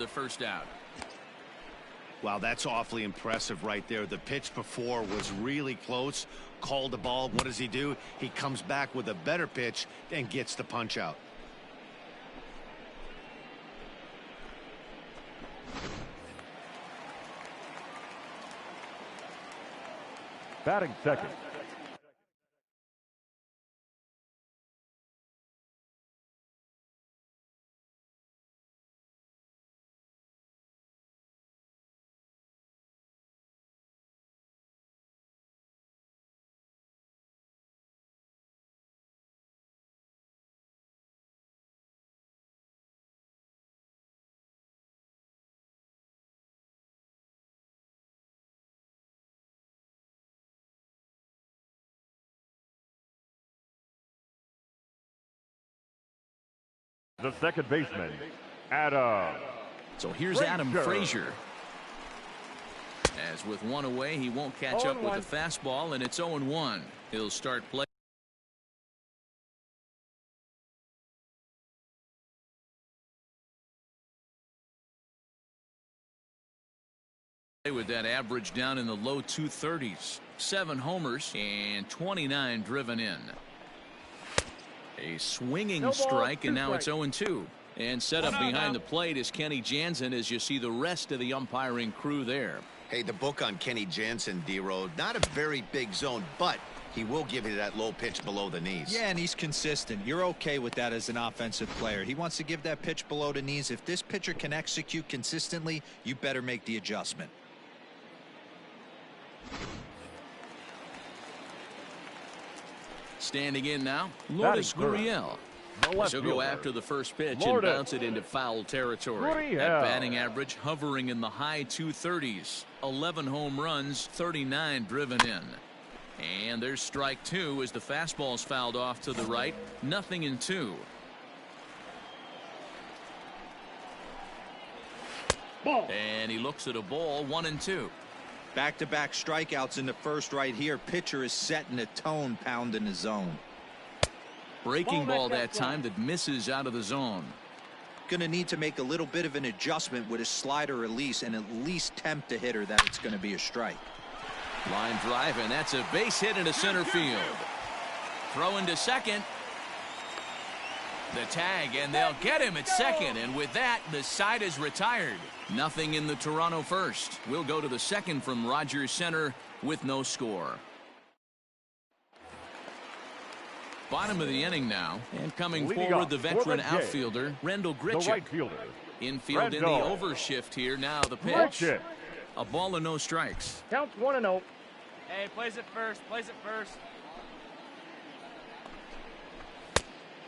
the first out. Wow, that's awfully impressive right there. The pitch before was really close. Called the ball. What does he do? He comes back with a better pitch and gets the punch out. Batting second. The second baseman, Adam. So here's Adam Frazier. As with one away, he won't catch up with the fastball, and it's 0-1. He'll start play. With that average down in the low 230s. 7 homers and 29 driven in. A swinging strike, and now it's 0-2. And set up behind the plate is Kenny Jansen as you see the rest of the umpiring crew there. Hey, the book on Kenny Jansen, D-Road, not a very big zone, but he will give you that low pitch below the knees. Yeah, and he's consistent. You're okay with that as an offensive player. He wants to give that pitch below the knees. If this pitcher can execute consistently, you better make the adjustment. Standing in now, Lourdes Gurriel. She'll go after the first pitch and bounce it into foul territory. That batting average hovering in the high 230s. 11 home runs, 39 driven in. And there's strike 2 as the fastball's fouled off to the right. 0-2. And he looks at a ball. 1-2. Back-to-back strikeouts in the first right here. Pitcher is setting a tone, pounding the zone. Breaking ball that time that misses out of the zone. Going to need to make a little bit of an adjustment with his slider release and at least tempt the hitter that it's going to be a strike. Line drive, and that's a base hit into center field. Throw into second. The tag, and they'll get him at second, and with that the side is retired. Nothing in the Toronto first. We'll go to the second from Rogers Center with no score. Bottom of the inning now, and coming forward the veteran outfielder Rendell Grichuk. The right fielder. Infield in the overshift here. Now the pitch. A ball and no strikes. Counts 1-0. Hey, plays it first. Plays it first.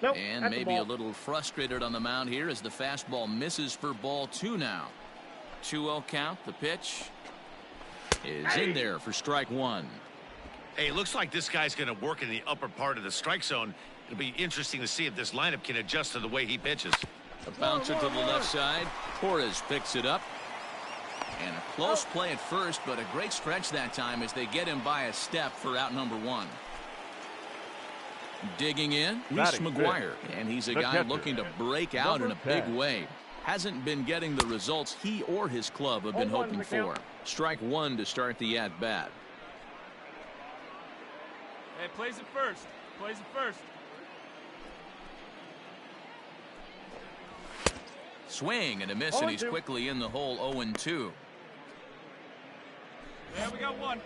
Nope, and maybe a little frustrated on the mound here as the fastball misses for ball 2 now. 2-0 count. The pitch is in there for strike 1. Hey, it looks like this guy's going to work in the upper part of the strike zone. It'll be interesting to see if this lineup can adjust to the way he pitches. A bouncer to the left side. Torres picks it up. And a close play at first, but a great stretch that time as they get him by a step for out number 1. Digging in, Reese McGuire, and he's a guy looking to break out in a big way. Hasn't been getting the results he or his club have been hoping for. Strike 1 to start the at-bat. Hey, plays it first. Plays it first. Swing and a miss, and he's quickly in the hole. 0-2. Yeah, we got one.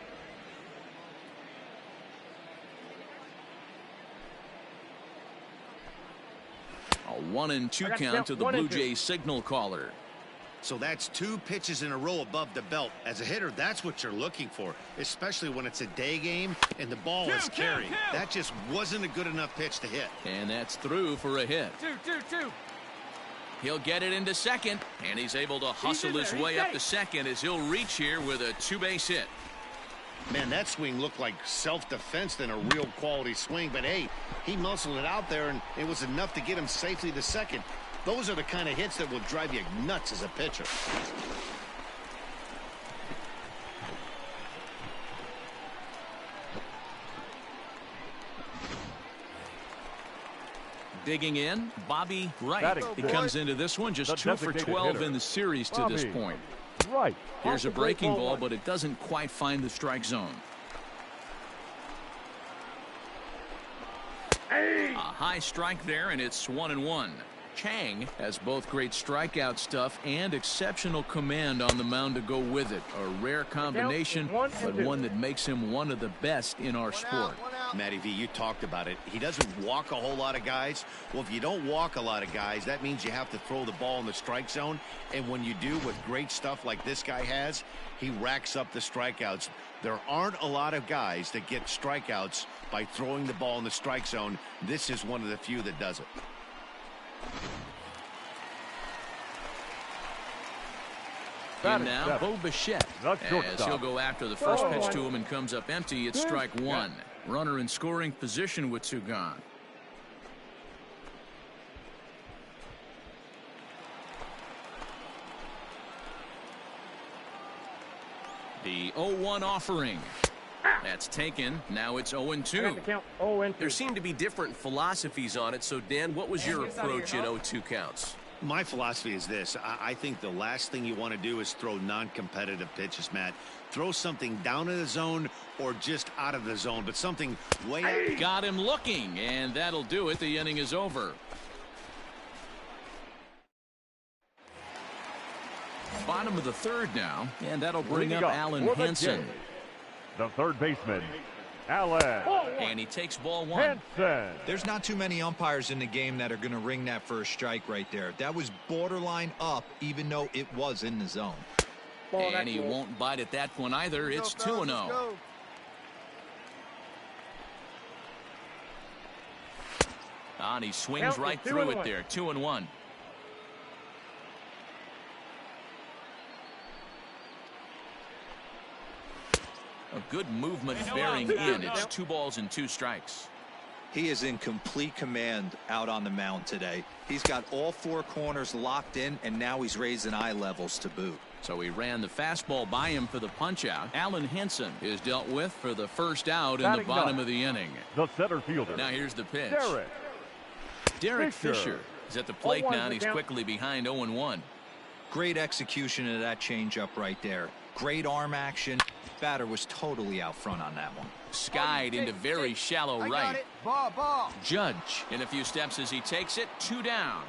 A 1-2 count to the Blue Jays signal caller. So that's 2 pitches in a row above the belt. As a hitter, that's what you're looking for, especially when it's a day game and the ball is carried. That just wasn't a good enough pitch to hit. And that's through for a hit. 2. He'll get it into second, and he's able to hustle his way up to second as he'll reach here with a 2-base hit. Man, that swing looked like self-defense than a real quality swing, but hey, he muscled it out there, and it was enough to get him safely to second. Those are the kind of hits that will drive you nuts as a pitcher. Digging in, Bobby Wright. He comes into this one just 2 for 12 in the series to this point. Right. Here's a breaking ball, but it doesn't quite find the strike zone. A high strike there, and it's 1-1. Chang has both great strikeout stuff and exceptional command on the mound to go with it. A rare combination, but one that makes him one of the best in our sport. Matty V, you talked about it. He doesn't walk a whole lot of guys. Well, if you don't walk a lot of guys, that means you have to throw the ball in the strike zone. And when you do with great stuff like this guy has, he racks up the strikeouts. There aren't a lot of guys that get strikeouts by throwing the ball in the strike zone. This is one of the few that does it. And now, Bo Bichette, as he'll go after the first pitch to him and comes up empty. It's strike one. Runner in scoring position with two gone. The 0-1 offering. That's taken. Now it's 0-2. There seem to be different philosophies on it. So, Dan, what was your approach in 0-2 counts? My philosophy is this. I think the last thing you want to do is throw non-competitive pitches, Matt. Throw something down in the zone or just out of the zone, but something way out. Got him looking, and that'll do it. The inning is over. Bottom of the third now, and that'll bring up Alan Henson. The third baseman, Alan. And he takes ball one. There's not too many umpires in the game that are going to ring that first strike right there. That was borderline up, even though it was in the zone. And he won't bite at that one either. It's 2-0. And he swings right through it there. 2-1. A good movement bearing in. It's 2 balls and 2 strikes. He is in complete command out on the mound today. He's got all 4 corners locked in, and now he's raising eye levels to boot. So he ran the fastball by him for the punch out. Alan Henson is dealt with for the first out in the bottom of the inning. The center fielder. Now here's the pitch. Derek Fisher is at the plate now, and he's quickly behind 0-1. Great execution of that changeup right there. Great arm action. Batter was totally out front on that one. Skied into very shallow right. Ball. Judge in a few steps as he takes it. 2 down.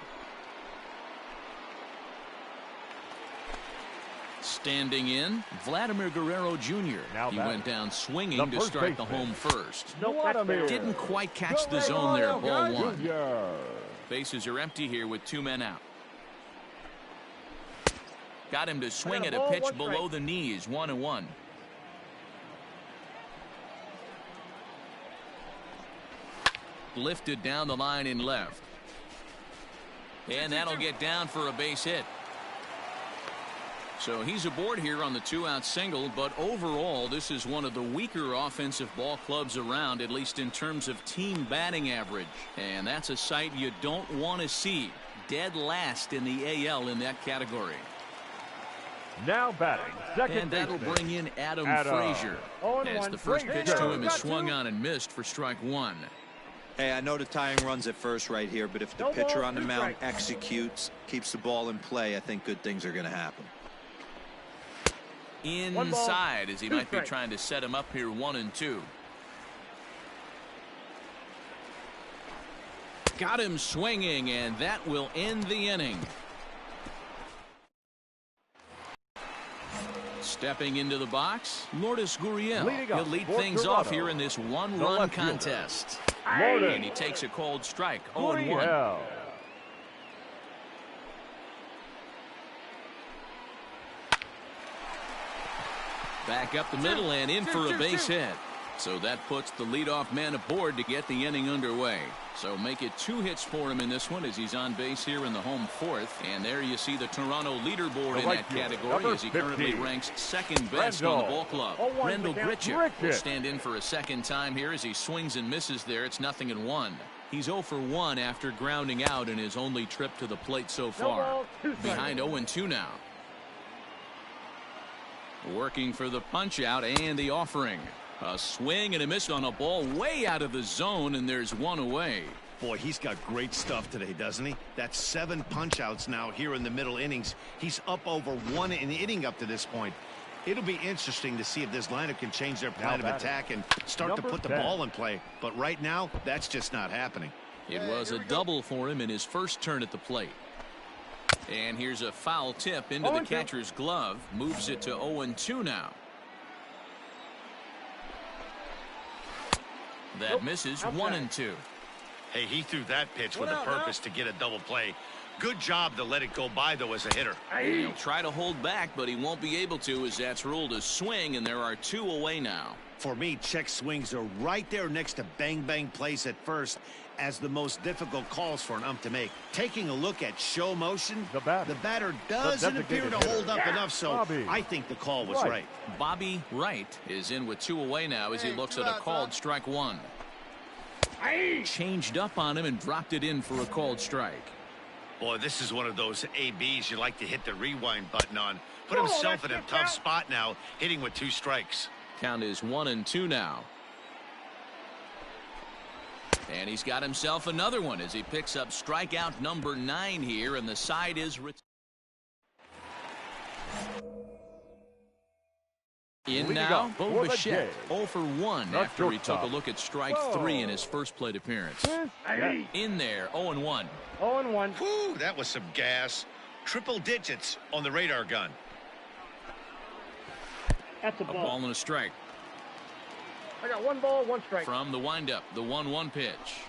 Standing in, Vladimir Guerrero Jr. He went down swinging to start the home first. Didn't quite catch the zone there. Ball 1. Bases are empty here with 2 men out. Got him to swing at a pitch below the knees. 1-1. Lifted down the line in left. And that'll get down for a base hit. So he's aboard here on the 2-out single, but overall this is one of the weaker offensive ball clubs around, at least in terms of team batting average. And that's a sight you don't want to see. Dead last in the AL in that category. Now batting, second and that'll baseman, bring in Adam Frazier. As the first pitch to him is swung on and missed for strike 1. Hey, I know the tying run's at first right here, but if the pitcher on the mound executes, keeps the ball in play, I think good things are going to happen. Inside, as he might be trying to set him up here. 1-2. Got him swinging, and that will end the inning. Stepping into the box, Lourdes Gurriel. He'll lead things off here in this 1-run contest. And he takes a cold strike. 0-1. Back up the middle and in for a base hit. So that puts the leadoff man aboard to get the inning underway. So make it 2 hits for him in this one as he's on base here in the home 4th. And there you see the Toronto leaderboard in that category as he currently ranks 2nd best on the ball club. Rendell Grichuk will stand in for a second time here as he swings and misses there. It's 0-1. He's 0 for 1 after grounding out in his only trip to the plate so far. Behind 0-2 now. Working for the punch out and the offering. A swing and a miss on a ball way out of the zone, and there's 1 away. Boy, he's got great stuff today, doesn't he? That's 7 punch-outs now here in the middle innings. He's up over 1 an inning up to this point. It'll be interesting to see if this lineup can change their plan of attack and start to put the ball in play. But right now, that's just not happening. It was a double for him in his first turn at the plate. And here's a foul tip into the catcher's glove. Moves it to 0-2 now. That misses. 1-2. Hey, he threw that pitch with a purpose to get a double play. Good job to let it go by, though, as a hitter. He'll try to hold back, but he won't be able to, as that's ruled a swing, and there are 2 away now. For me, check swings are right there next to bang-bang plays at first as the most difficult calls for an ump to make. Taking a look at show motion, the batter doesn't appear to hold up enough, so I think the call was right. Bobby Wright is in with 2 away now as he looks at a called strike 1. Changed up on him and dropped it in for a called strike. Boy, this is one of those ABs you like to hit the rewind button on. Put himself in a tough spot now, hitting with 2 strikes. Count is 1-2 now. And he's got himself another one as he picks up strikeout number 9 here, and the side is in now. Bo Bichette 0 for 1 after he took a look at strike 3 in his first plate appearance. In there, 0-1. 0-1. Whew, that was some gas. Triple digits on the radar gun. That's a ball. A ball and a strike. I got 1 ball, 1 strike. From the windup, the 1-1 pitch.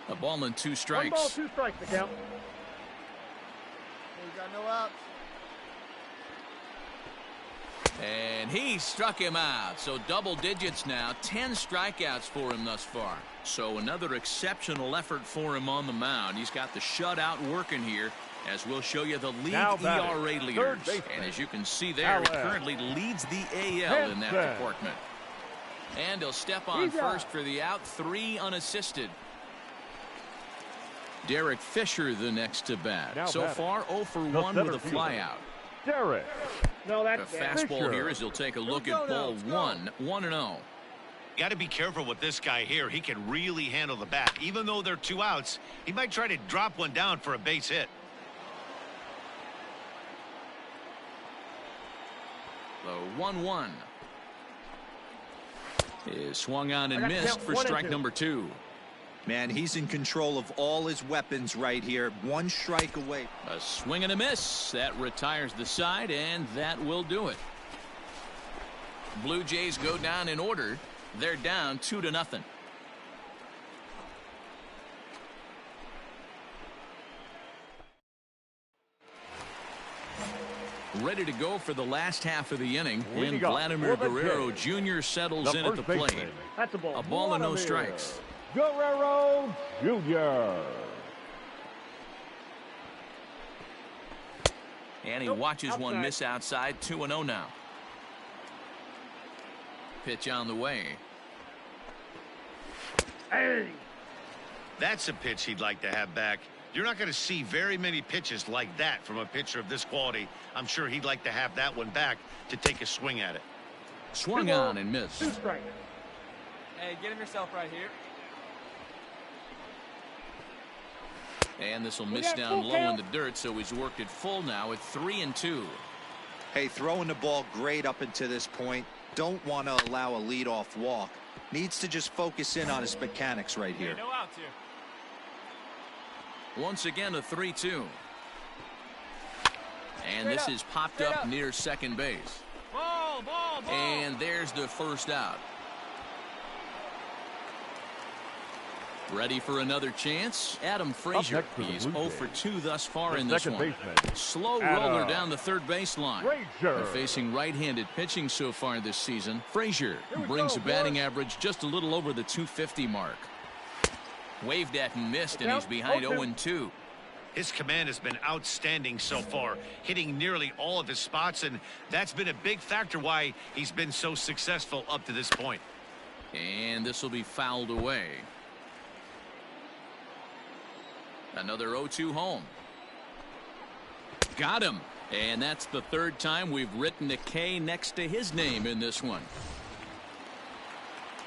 A ball and 2 strikes. 1 ball, 2 strikes, the count. We got no outs. And he struck him out. So double digits now. 10 strikeouts for him thus far. So another exceptional effort for him on the mound. He's got the shutout working here, as we'll show you the league ERA leaders. And as you can see there, he currently leads the AL in that department. And he'll step on first for the out. 3 unassisted. Derek Fisher the next to bat. So far 0 for 1 with a flyout. Derek. No, that's a fastball here as he'll take a look at ball 1. 1-0. Got to be careful with this guy here. He can really handle the bat. Even though they're 2 outs, he might try to drop one down for a base hit. The 1-1 is swung on and missed for strike number 2. Man, he's in control of all his weapons right here. 1 strike away. A swing and a miss. That retires the side, and that will do it. Blue Jays go down in order. They're down 2-0. Ready to go for the last half of the inning, and Vladimir Guerrero Jr. settles in at the plate. That's a ball. A ball and no strikes. Guerrero Jr. And he watches one miss outside. 2-0 now. Pitch on the way. Hey. That's a pitch he'd like to have back. You're not going to see very many pitches like that from a pitcher of this quality. I'm sure he'd like to have that one back to take a swing at it. Swung on and missed. 2 strikes. Hey, get him yourself right here. And this will miss down low in the dirt, so he's worked it full now at 3-2. Hey, throwing the ball great up until this point. Don't want to allow a leadoff walk. Needs to just focus in on his mechanics right here. Hey, no outs here. Once again, a 3-2. And this is popped up near second base. Ball. And there's the first out. Ready for another chance? Adam Frazier. He's 0 for 2 thus far in this one. Slow roller down the third baseline. They're facing right-handed pitching so far this season. Frazier brings a batting average just a little over the 250 mark. Waved at and missed, and he's behind 0-2. His command has been outstanding so far, hitting nearly all of his spots, and that's been a big factor why he's been so successful up to this point. And this will be fouled away. Another 0-2 home. Got him. And that's the 3rd time we've written a K next to his name in this one.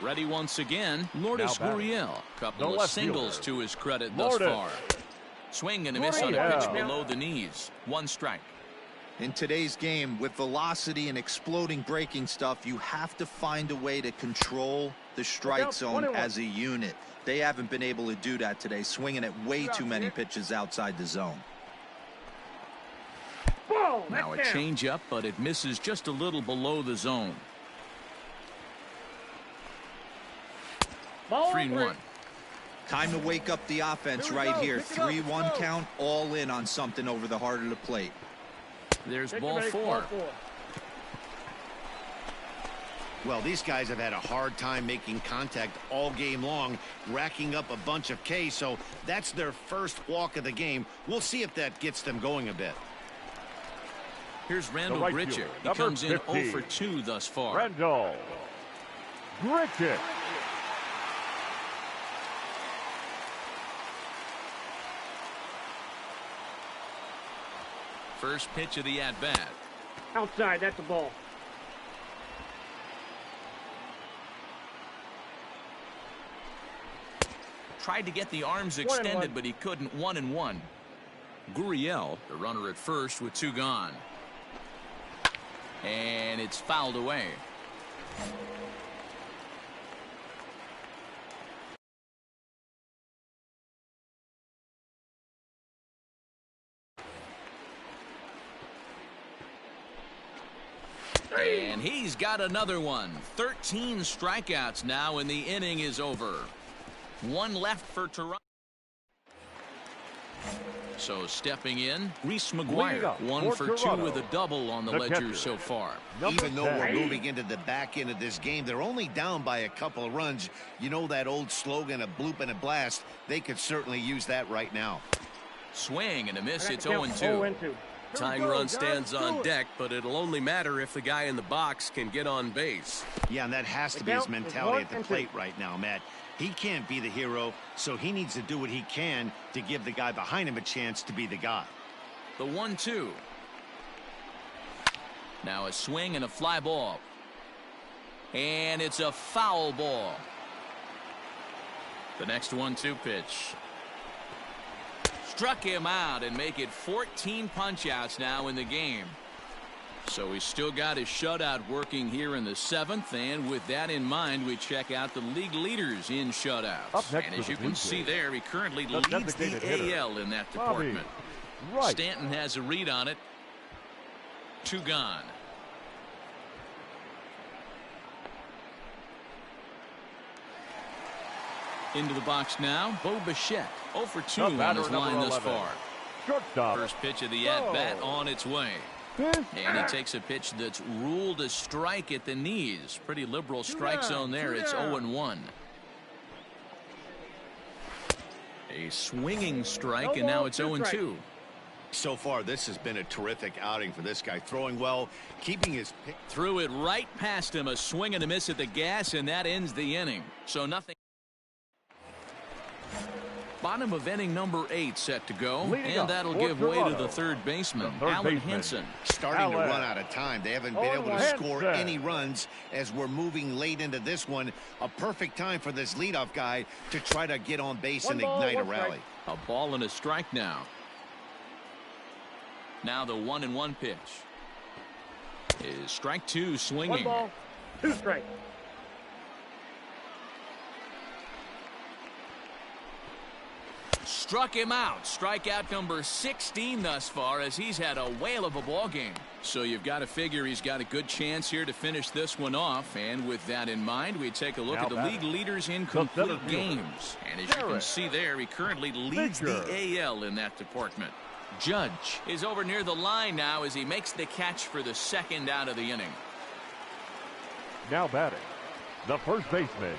Ready once again, Lourdes Gurriel. Couple of singles to his credit thus far. Swing and a miss on a pitch below the knees. 1 strike. In today's game, with velocity and exploding breaking stuff, you have to find a way to control the strike zone as a unit. They haven't been able to do that today, swinging at way too many pitches outside the zone. Now a changeup, but it misses just a little below the zone. 3-1. Time to wake up the offense right here. 3-1 count, all in on something over the heart of the plate. There's ball 4. Well, these guys have had a hard time making contact all game long, racking up a bunch of Ks, so that's their first walk of the game. We'll see if that gets them going a bit. Here's Randall Grichuk. He comes in 0 for 2 thus far. Randall Grichuk. First pitch of the at-bat. Outside, that's a ball. Tried to get the arms extended, but he couldn't. 1-1. Gurriel, the runner at first with 2 gone. And it's fouled away. And he's got another one. 13 strikeouts now, and the inning is over. 1 left for Toronto. So stepping in, Reese McGuire, 1 for 2 with a double on the ledger so far. Even though we're moving into the back end of this game, they're only down by a couple of runs. You know that old slogan, a bloop and a blast. They could certainly use that right now. Swing and a miss. It's 0-2. Tying run stands on deck, but it'll only matter if the guy in the box can get on base. Yeah, and that has to be his mentality at the plate right now, Matt. He can't be the hero, so he needs to do what he can to give the guy behind him a chance to be the guy. The 1-2. Now a swing and a fly ball. And it's a foul ball. The next 1-2 pitch. Struck him out and make it 14 punch-outs now in the game. So he's still got his shutout working here in the 7th, and with that in mind, we check out the league leaders in shutouts. And as you can see there, he currently leads the AL in that department. Stanton has a read on it. 2 gone. Into the box now, Bo Bichette. 0 for 2 on his line thus far. First pitch of the at-bat on its way. And he takes a pitch that's ruled a strike at the knees. Pretty liberal strike zone there. It's 0-1. A swinging strike, and now it's 0-2. So far, this has been a terrific outing for this guy. Throwing well, keeping his pick. Threw it right past him. A swing and a miss at the gas, and that ends the inning. So nothing. Bottom of inning number 8 set to go, and that'll give way to the third baseman, Alan Henson. Starting to run out of time. They haven't been able to score any runs as we're moving late into this one. A perfect time for this leadoff guy to try to get on base and ignite a rally. A ball and a strike now. Now the 1-1 pitch. Is strike 2 swinging. 1 ball, 2 strikes. Struck him out. Strikeout number 16 thus far, as he's had a whale of a ball game. So you've got to figure he's got a good chance here to finish this one off. And with that in mind, we take a look at the league leaders in complete games. And as you can see there, he currently leads the AL in that department. Judge is over near the line now as he makes the catch for the 2nd out of the inning. Now batting, the first baseman,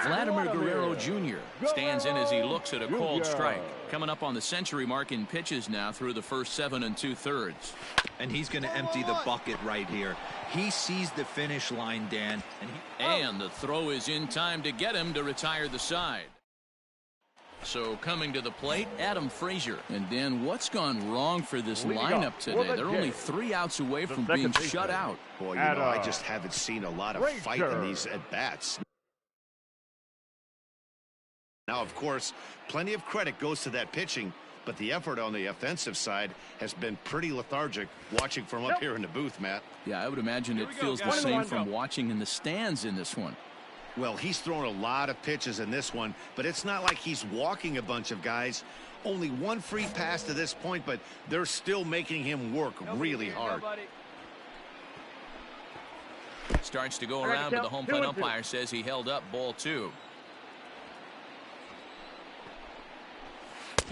Vladimir Guerrero Jr. stands in as he looks at a called strike. Coming up on the century mark in pitches now through the first 7 2/3. And he's going to empty the bucket right here. He sees the finish line, Dan. And the throw is in time to get him to retire the side. So coming to the plate, Adam Frazier. And Dan, what's gone wrong for this lineup today? They're only 3 outs away from being shut out. Boy, you know, I just haven't seen a lot of fight in these at-bats. Now, of course, plenty of credit goes to that pitching, but the effort on the offensive side has been pretty lethargic watching from up here in the booth, Matt. Yeah, I would imagine it feels the same from watching in the stands in this one. Well, he's thrown a lot of pitches in this one, but it's not like he's walking a bunch of guys. Only one free pass to this point, but they're still making him work really hard. Starts to go around, but the home plate umpire says he held up ball 2.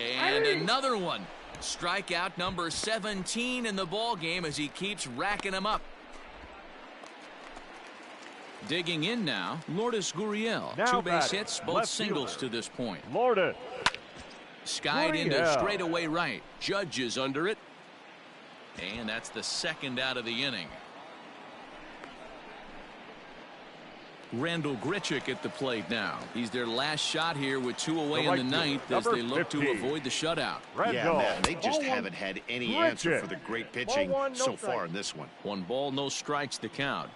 And another one. Strikeout number 17 in the ball game as he keeps racking them up. Digging in now, Lourdes Gurriel. 2 base hits, both singles to this point. Lourdes. Skied into straightaway right. Judge is under it. And that's the second out of the inning. Randall Grichuk at the plate now. He's their last shot here with 2 away in the ninth as they look to avoid the shutout. Yeah, man, they just haven't had any answer for the great pitching so far in this one. 1 ball, no strikes to count.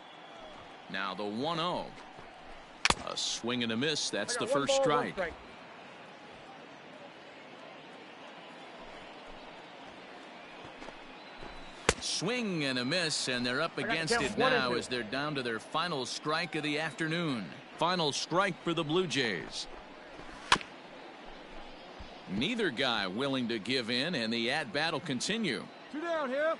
Now the 1-0. A swing and a miss. That's the first strike. Swing and a miss, and they're up against it now as they're down to their final strike of the afternoon. Final strike for the Blue Jays. Neither guy willing to give in, and the at-bat will continue. 2 down here.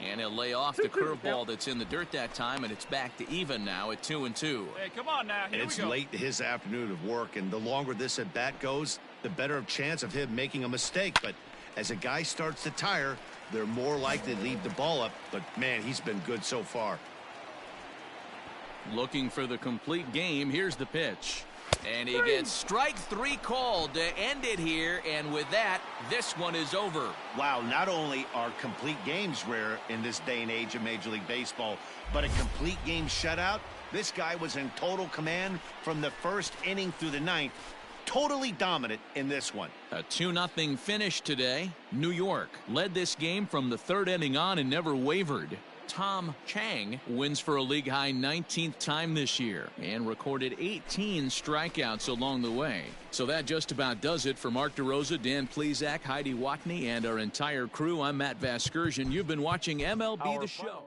And he'll lay off the curveball that's in the dirt that time, and it's back to even now at 2-2. Hey, come on now. Here it's late his afternoon of work, and the longer this at-bat goes, the better chance of him making a mistake. But as a guy starts to tire, they're more likely to leave the ball up. But, man, he's been good so far. Looking for the complete game. Here's the pitch. And he gets strike 3 called to end it here, and with that, this one is over. Wow, not only are complete games rare in this day and age of Major League Baseball, but a complete game shutout. This guy was in total command from the first inning through the ninth. Totally dominant in this one. A 2-0 finish today. New York led this game from the 3rd inning on and never wavered. Tom Chang wins for a league-high 19th time this year and recorded 18 strikeouts along the way. So that just about does it for Mark DeRosa, Dan Plesac, Heidi Watney, and our entire crew. I'm Matt Vasgersian. You've been watching MLB The Show.